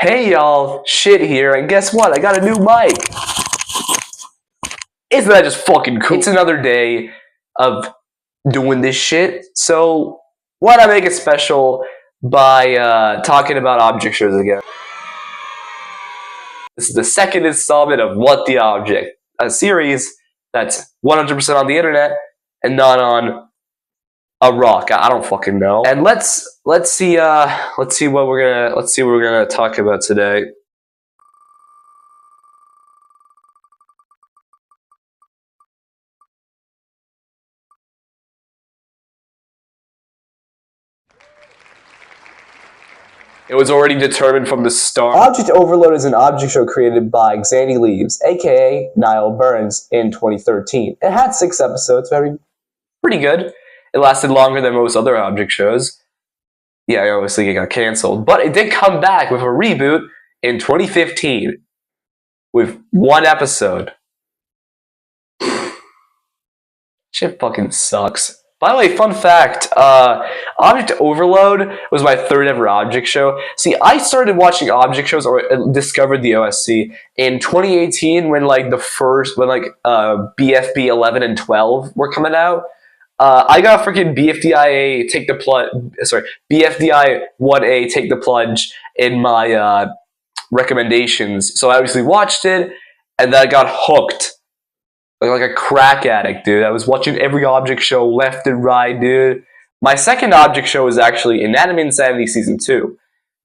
Hey y'all, shit here, and guess what? I got a new mic. Isn't that just fucking cool? It's another day of doing this shit, so why not make it special by talking about object shows again? This is the second installment of What the Object, a series that's 100% on the internet and not on a rock. I don't fucking know. And let's see what we're gonna talk about today. It was already determined from the start. Object Overload is an object show created by Xandy Leaves, aka Niall Burns, in 2013. It had 6 episodes, pretty good. It lasted longer than most other object shows. Yeah, obviously it got canceled. But it did come back with a reboot in 2015 with 1 episode. Shit fucking sucks. By the way, fun fact, Object Overload was my 3rd ever object show. See, I started watching object shows or discovered the OSC in 2018 when BFB 11 and 12 were coming out. I got freaking BFDI 1A Take the Plunge in my recommendations. So I obviously watched it, and then I got hooked. Like a crack addict, dude. I was watching every object show left and right, dude. My second object show is actually Anatomy Insanity Season 2.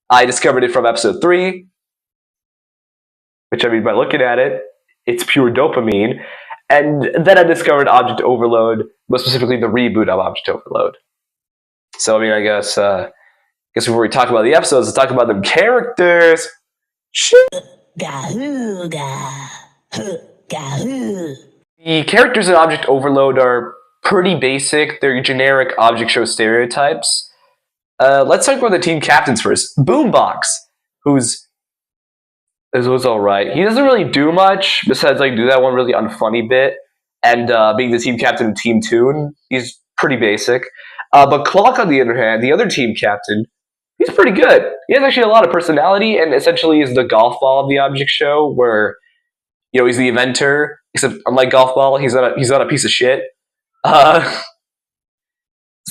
I discovered it from episode 3, which I mean, by looking at it, it's pure dopamine. And then I discovered Object Overload, but specifically the reboot of Object Overload. So, I mean, I guess before we talk about the episodes, let's talk about the characters. Shit. The characters in Object Overload are pretty basic. They're generic object show stereotypes. Let's talk about the team captains first. Boombox, who's alright. He doesn't really do much besides do that one really unfunny bit and being the team captain of Team Toon. He's pretty basic. But Clock, on the other hand, the other team captain, he's pretty good. He has actually a lot of personality and essentially is the golf ball of the object show where he's the inventor. Except, unlike Golf Ball, he's not a piece of shit. So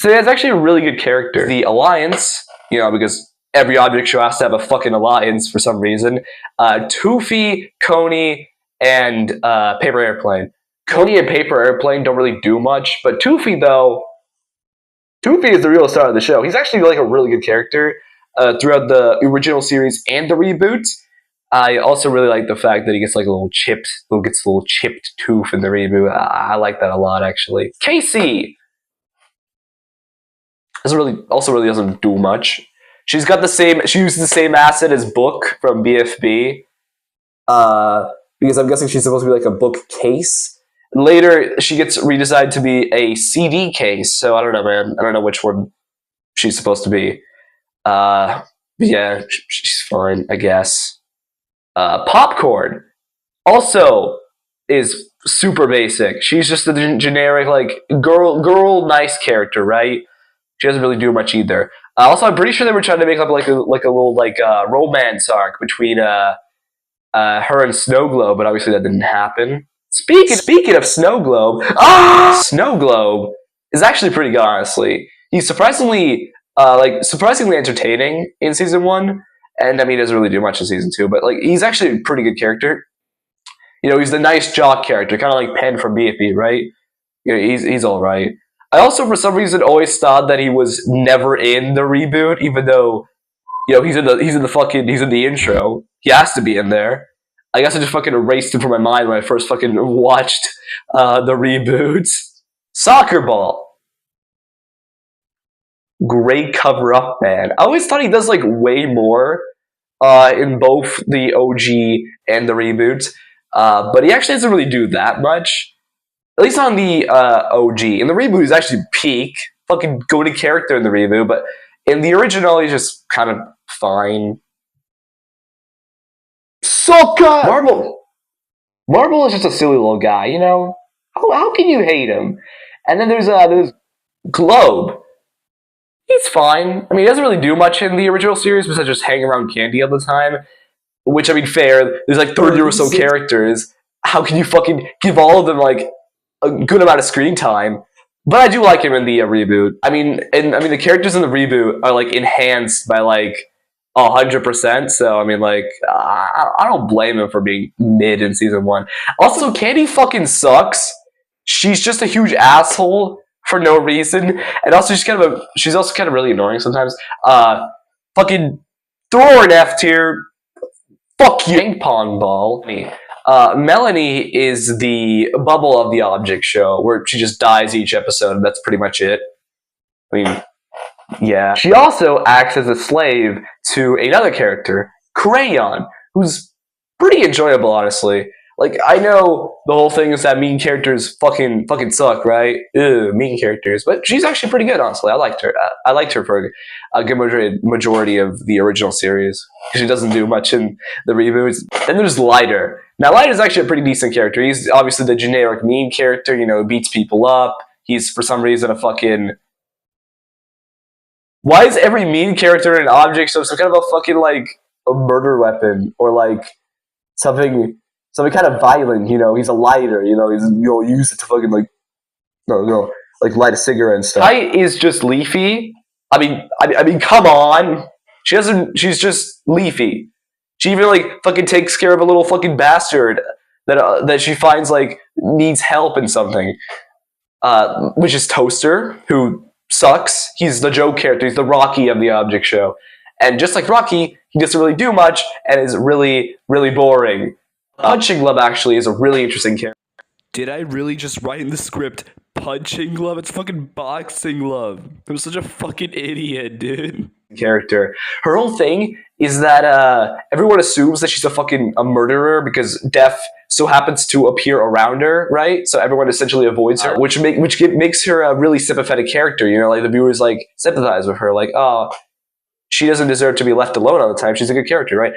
it's actually a really good character. The Alliance, because every object show has to have a fucking alliance for some reason. Toofy, Coney, and Paper Airplane. Coney and Paper Airplane don't really do much, but Toofy, though, Toofy is the real star of the show. He's actually a really good character throughout the original series and the reboot. I also really like the fact that he gets a little chipped tooth in the reboot. I like that a lot, actually. Casey really doesn't do much. She uses the same acid as Book from BFB, because I'm guessing she's supposed to be a bookcase. Later, she gets redesigned to be a CD case. So I don't know, man. I don't know which one she's supposed to be. Yeah, she's fine, I guess. Popcorn also is super basic. She's just a generic girl nice character, right? She doesn't really do much either. Also, I'm pretty sure they were trying to make up a little romance arc between her and Snow Globe, but obviously that didn't happen. Speaking of Snow Globe, Snow Globe is actually pretty good, honestly. He's surprisingly entertaining in season 1. And I mean, he doesn't really do much in season 2, but he's actually a pretty good character. He's the nice jock character, kind of like Penn from BFB, right? He's all right. I also, for some reason, always thought that he was never in the reboot, even though he's in the intro. He has to be in there. I guess I just fucking erased him from my mind when I first fucking watched the reboots. Soccer Ball. Great cover-up, man. I always thought he does way more in both the OG and the reboot, but he actually doesn't really do that much. At least on the OG. In the reboot, he's actually peak, fucking goated character in the reboot, but in the original, he's just kind of fine. Marble is just a silly little guy, How can you hate him? And then there's Globe. he's fine. I mean, he doesn't really do much in the original series besides just hang around Candy all the time. Which, I mean, fair. There's like 30 or so characters. How can you fucking give all of them like a good amount of screen time? But I do like him in the reboot. I mean, the characters in the reboot are like enhanced by like 100%. So I mean, like, I don't blame him for being mid in season 1. Also, Candy fucking sucks. She's just a huge asshole for no reason, and also she's also kind of really annoying sometimes. Fucking throw her an F tier. Fuck you, ping pong ball. Melanie is the bubble of the object show, where she just dies each episode, and that's pretty much it. I mean, yeah. She also acts as a slave to another character, Crayon, who's pretty enjoyable, honestly. Like, I know the whole thing is that mean characters fucking suck, right? Ew, mean characters. But she's actually pretty good, honestly. I liked her. I liked her for a good majority of the original series. She doesn't do much in the reboots. Then there's Lighter. Now, Lighter's actually a pretty decent character. He's obviously the generic mean character, you know, beats people up. He's, for some reason, a fucking... Why is every mean character in an object so some kind of a fucking, like, a murder weapon? Or, like, something kind of violent, you know? He's a lighter, you know? You'll use it to fucking, like... No, like, light a cigarette and stuff. Kite is just Leafy. I mean, come on. She's just Leafy. She even, like, fucking takes care of a little fucking bastard that she finds, like, needs help in something. Which is Toaster, who sucks. He's the joke character. He's the Rocky of the object show. And just like Rocky, he doesn't really do much and is really, really boring. Punching Glove actually is a really interesting character. Did I really just write in the script, Punching Glove? It's fucking Boxing Glove. I'm such a fucking idiot, dude. Character. Her whole thing is that everyone assumes that she's a murderer because death so happens to appear around her, right? So everyone essentially avoids her, which makes her a really sympathetic character. You know, like the viewers like sympathize with her, like, oh, she doesn't deserve to be left alone all the time. She's a good character, right?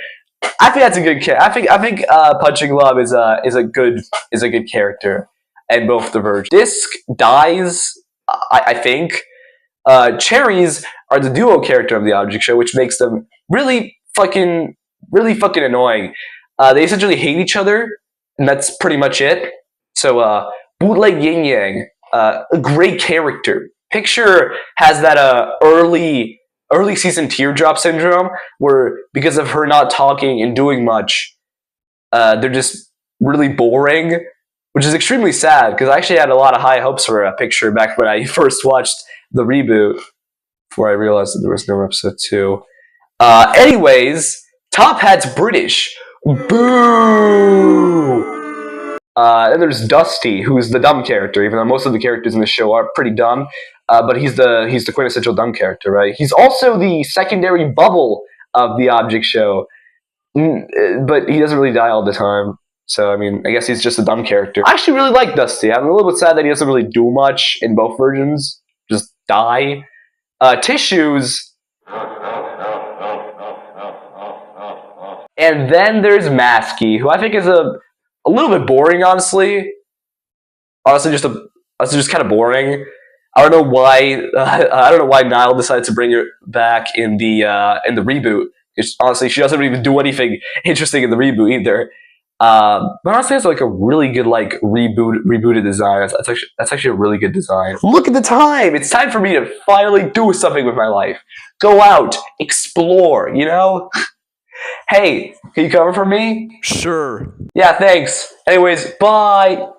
I think that's a good character. I think Punching Glove is a good character, and both diverge. Disc dies, I think. Cherries are the duo character of the object show, which makes them really fucking annoying. They essentially hate each other, and that's pretty much it. So, Bootleg Yin Yang, a great character. Picture has that early season teardrop syndrome, where because of her not talking and doing much, they're just really boring, which is extremely sad, because I actually had a lot of high hopes for Picture back when I first watched the reboot, before I realized that there was no episode 2. Anyways, Top Hat's British. Boo! And there's Dusty, who's the dumb character, even though most of the characters in the show are pretty dumb. But he's the quintessential dumb character, right? He's also the secondary bubble of the object show. But he doesn't really die all the time. So, I mean, I guess he's just a dumb character. I actually really like Dusty. I'm a little bit sad that he doesn't really do much in both versions. Just die. Tissues. And then there's Masky, who I think is a little bit boring, honestly. Honestly, just kind of boring. I don't know why Niall decided to bring her back in the reboot. Honestly, she doesn't even do anything interesting in the reboot either. But honestly, it's like a really good rebooted design. That's actually a really good design. Look at the time! It's time for me to finally do something with my life. Go out, explore. You know. Hey, can you cover for me? Sure. Yeah, thanks. Anyways, bye.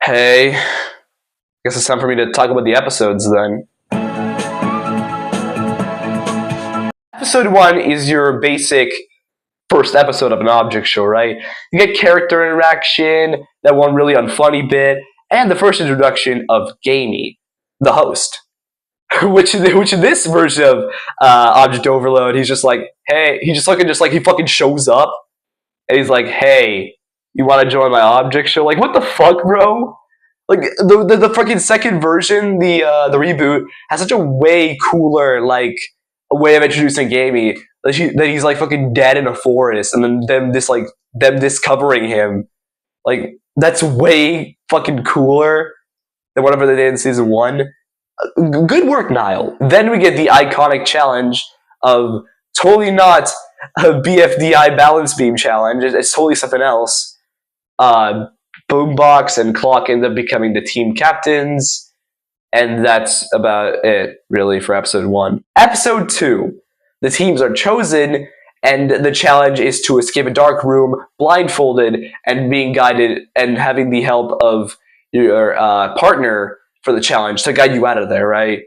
Hey, guess it's time for me to talk about the episodes then. Episode 1 is your basic first episode of an object show, right? You get character interaction, that one really unfunny bit, and the first introduction of Gamey, the host. which in this version of Object Overload, he's just like, hey, he fucking shows up, and he's like, hey, you want to join my object show? Like, what the fuck, bro? Like, the fucking second version, the reboot, has such a way cooler, like, a way of introducing Gamey, that he's, like, fucking dead in a forest, and then them discovering him. Like, that's way fucking cooler. than whatever they did in season 1. Good work, Niall. Then we get the iconic challenge of totally not a BFDI balance beam challenge. It's totally something else. Boombox and Clock end up becoming the team captains, and that's about it, really, for episode 1. Episode 2, the teams are chosen, and the challenge is to escape a dark room, blindfolded, and being guided, and having the help of your partner for the challenge to guide you out of there, right?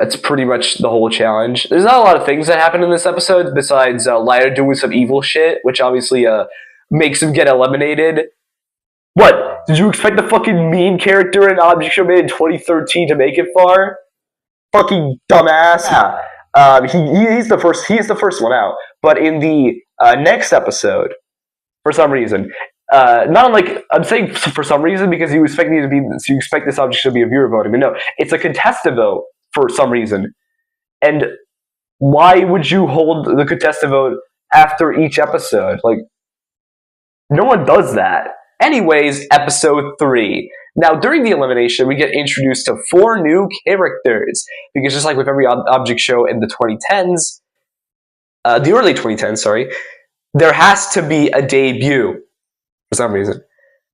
That's pretty much the whole challenge. There's not a lot of things that happen in this episode besides Lighter doing some evil shit, which obviously makes him get eliminated. What? Did you expect the fucking mean character in Object Show made in 2013 to make it far? Fucking dumbass. Yeah. He's the first one out. But in the next episode, for some reason, not unlike, I'm saying for some reason because you expect this object to be a viewer voting, but no, it's a contestant vote for some reason. And why would you hold the contestant vote after each episode? Like, no one does that. Anyways, episode 3. Now, during the elimination, we get introduced to 4 new characters, because just like with every object show in the 2010s, the early 2010s, sorry, there has to be a debut. For some reason.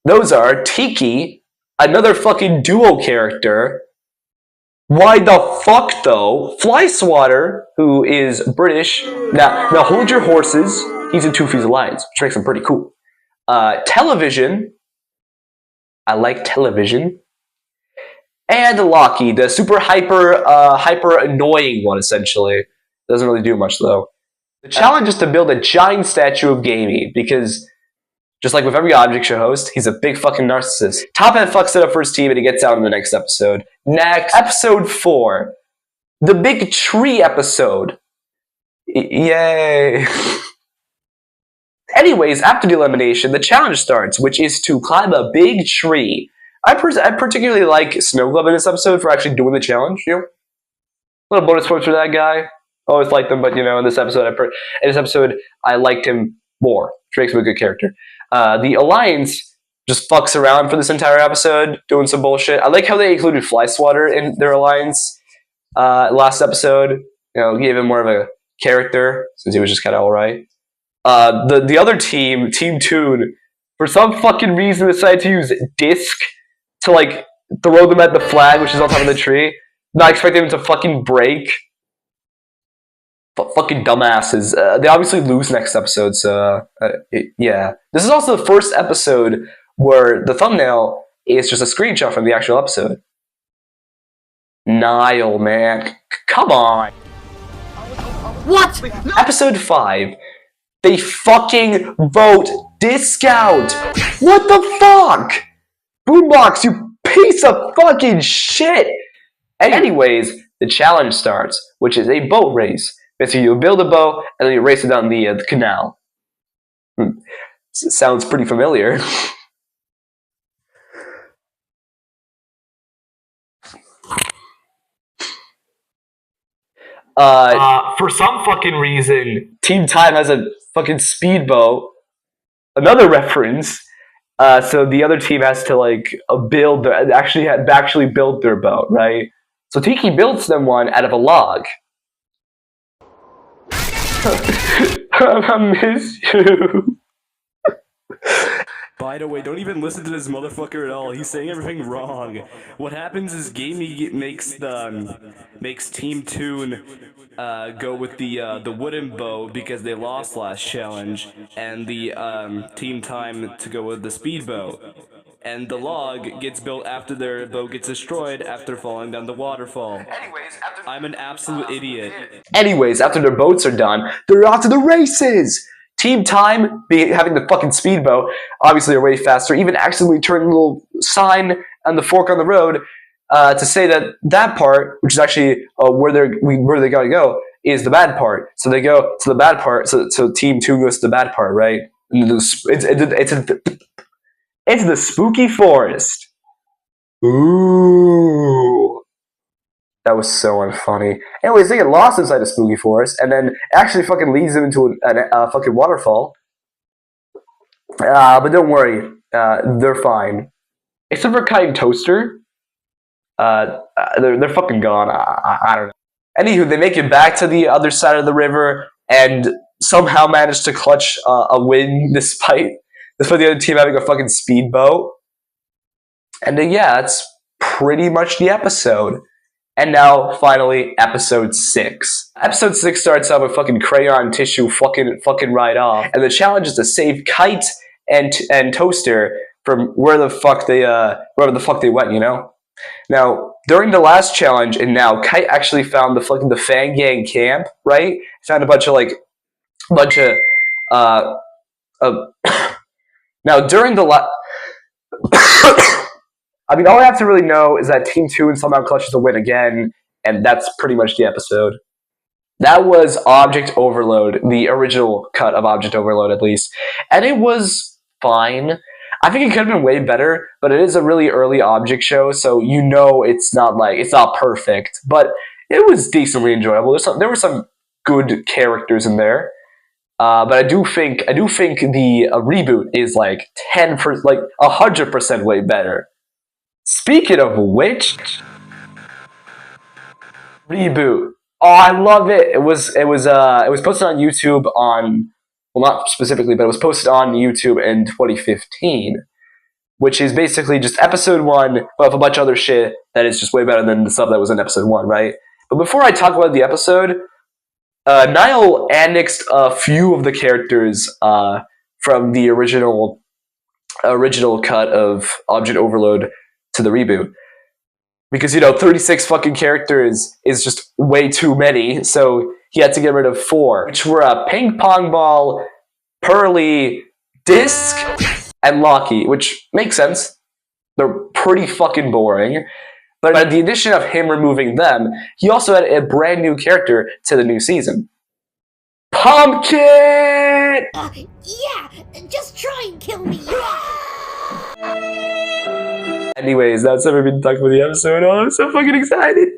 Those are Tiki, another fucking duo character. Why the fuck, though? Flyswatter, who is British. Now hold your horses. He's in Two Fuse Alliance, which makes him pretty cool. Television. I like Television. And Locky, the super hyper annoying one, essentially. Doesn't really do much, though. The challenge is to build a giant statue of Gamey, because just like with every object show host, he's a big fucking narcissist. Top Hat fucks it up for his team and he gets out in the next episode. Next, episode 4. The big tree episode. Yay. Anyways, after the elimination, the challenge starts, which is to climb a big tree. I particularly like Snow Globe in this episode for actually doing the challenge, you know? Little bonus points for that guy. Always liked him, but you know, in this episode, I liked him more, which makes him a good character. The Alliance just fucks around for this entire episode, doing some bullshit. I like how they included Flyswatter in their Alliance last episode. You know, gave him more of a character, since he was just kind of alright. The other team, Team Toon, for some fucking reason decided to use Disc to, like, throw them at the flag, which is on top of the tree. Not expecting them to fucking break. Fucking dumbasses. They obviously lose next episode, so yeah. This is also the first episode where the thumbnail is just a screenshot from the actual episode. Niall, man. Come on. What? Episode 5. They fucking vote Discount. What the fuck? Boombox, you piece of fucking shit. Anyways, the challenge starts, which is a boat race. Basically, you build a boat, and then you race it down the canal. Sounds pretty familiar. For some fucking reason, Team Time has a fucking speedboat. Another reference. So the other team has to, like, actually build their boat, right? So Tiki builds them one out of a log. I miss you. By the way, don't even listen to this motherfucker at all. He's saying everything wrong. What happens is Gamey makes Team Toon go with the wooden bow because they lost last challenge, and the Team Time to go with the speed bow. And the log gets built after their boat gets destroyed after falling down the waterfall. I'm an absolute idiot. Anyways, after their boats are done, they're off to the races! Team Time, having the fucking speedboat, obviously are way faster, even accidentally turning a little sign on the fork on the road to say that part, which is actually where they gotta go, is the bad part. So they go to the bad part, so Team 2 goes to the bad part, right? And it's the spooky forest. Ooh. That was so unfunny. Anyways, they get lost inside the spooky forest, and then actually fucking leads them into a fucking waterfall. But don't worry, they're fine. Except for Kite and Toaster, they're fucking gone. I don't know. Anywho, they make it back to the other side of the river and somehow manage to clutch a win despite the other team having a fucking speedboat. And then, yeah, that's pretty much the episode. And now, finally, episode 6. Episode 6 starts out with fucking crayon tissue fucking right off. And the challenge is to save Kite and Toaster from wherever the fuck they went, you know? Now, during the last challenge, and now, Kite actually found the Fang Gang camp, right? Found a bunch of, now, during the I mean, all I have to really know is that Team 2 and somehow clutches a win again, and that's pretty much the episode. That was Object Overload, the original cut of Object Overload, at least. And it was fine. I think it could have been way better, but it is a really early Object show, so you know it's not perfect, but it was decently enjoyable. There were some good characters in there. But I do think the reboot is 100% way better. Speaking of which, reboot. Oh, I love it. It was posted on YouTube not specifically, but it was posted on YouTube in 2015, which is basically just episode 1, but with a bunch of other shit that is just way better than the stuff that was in episode 1, right? But before I talk about the episode, Niall annexed a few of the characters from the original cut of Object Overload to the reboot. Because, 36 fucking characters is just way too many, so he had to get rid of 4, which were Ping Pong Ball, Pearly, Disc, and Locky, which makes sense. They're pretty fucking boring. But by the addition of him removing them, he also had a brand new character to the new season. Pumpkin! Yeah, just try and kill me. Anyways, that's everything to talk about the episode. Oh, I'm so fucking excited.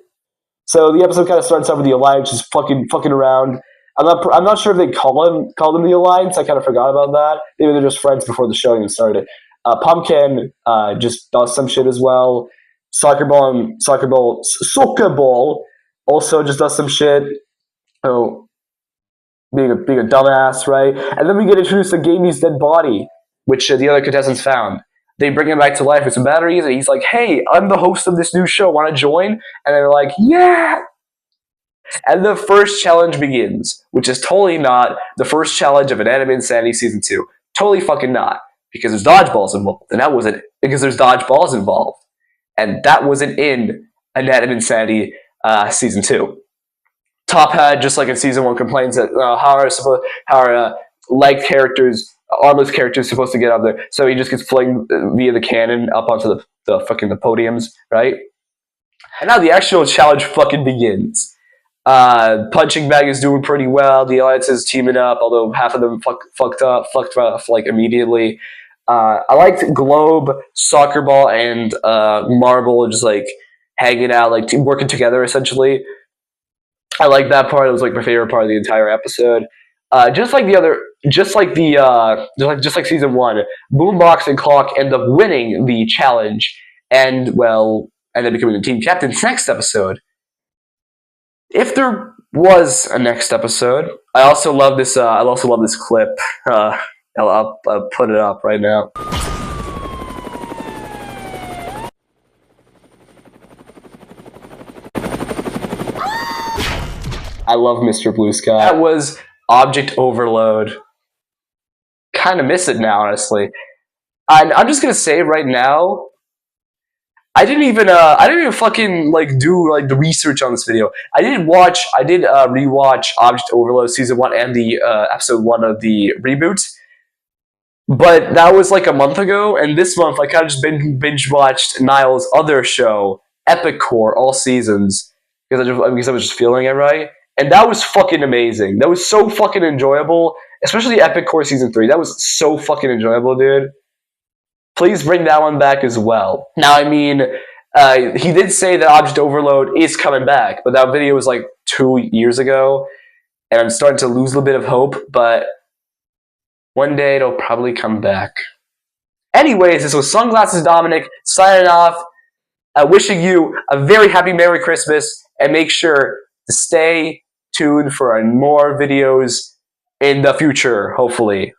So the episode kind of starts off with the Alliance just fucking around. I'm not sure if they call them the Alliance. I kind of forgot about that. Maybe they're just friends before the show even started. Pumpkin just does some shit as well. Soccer Ball also just does some shit. Oh, being a dumbass, right? And then we get introduced to Gamey's dead body, which the other contestants found. They bring him back to life with some batteries, and he's like, "Hey, I'm the host of this new show. Want to join?" And they're like, "Yeah!" And the first challenge begins, which is totally not the first challenge of An Anime Insanity Season 2. Totally fucking not. Because there's dodgeballs involved. And that wasn't because there's dodgeballs involved. And that wasn't in An Anime Insanity Season 2. Top Hat, just like in Season 1, complains that how are leg characters, armless characters supposed to get up there. So he just gets flung via the cannon up onto the podiums, right? And now the actual challenge fucking begins. Punching Bag is doing pretty well. The Alliance is teaming up, although half of them fucked up immediately. I liked Globe, Soccer Ball, and Marble just hanging out, working together essentially. I like that part. It was my favorite part of the entire episode. Just like Season 1, Boombox and Clock end up winning the challenge and end up becoming the team captains next episode. If there was a next episode, I also love this clip. I'll put it up right now. I love Mr. Blue Sky. That was Object Overload. Kind of miss it now, honestly. I'm just gonna say right now, I didn't even fucking do the research on this video. I did rewatch Object Overload Season 1 and the Episode 1 of the reboot. But that was a month ago, and this month I kind of just binge watched Niall's other show, Epic Core, all seasons, because I was just feeling it right. And that was fucking amazing. That was so fucking enjoyable, especially Epic Core Season 3. That was so fucking enjoyable, dude. Please bring that one back as well. Now, I mean, he did say that Object Overload is coming back, but that video was 2 years ago, and I'm starting to lose a little bit of hope, but one day it'll probably come back. Anyways, this was Sunglasses Dominic signing off. wishing you a very happy Merry Christmas, and make sure to stay tuned for more videos in the future, hopefully.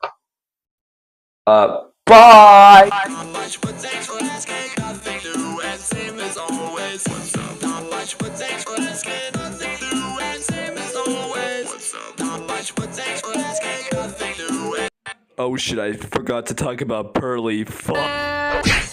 Bye! Not much, but thanks for asking. Nothing new and same as always. What's up? Not much, but thanks for asking. Nothing new and same as always. What's up? Not much, but thanks for asking. Nothing new and Oh shit, I forgot to talk about Pearly. Fuck.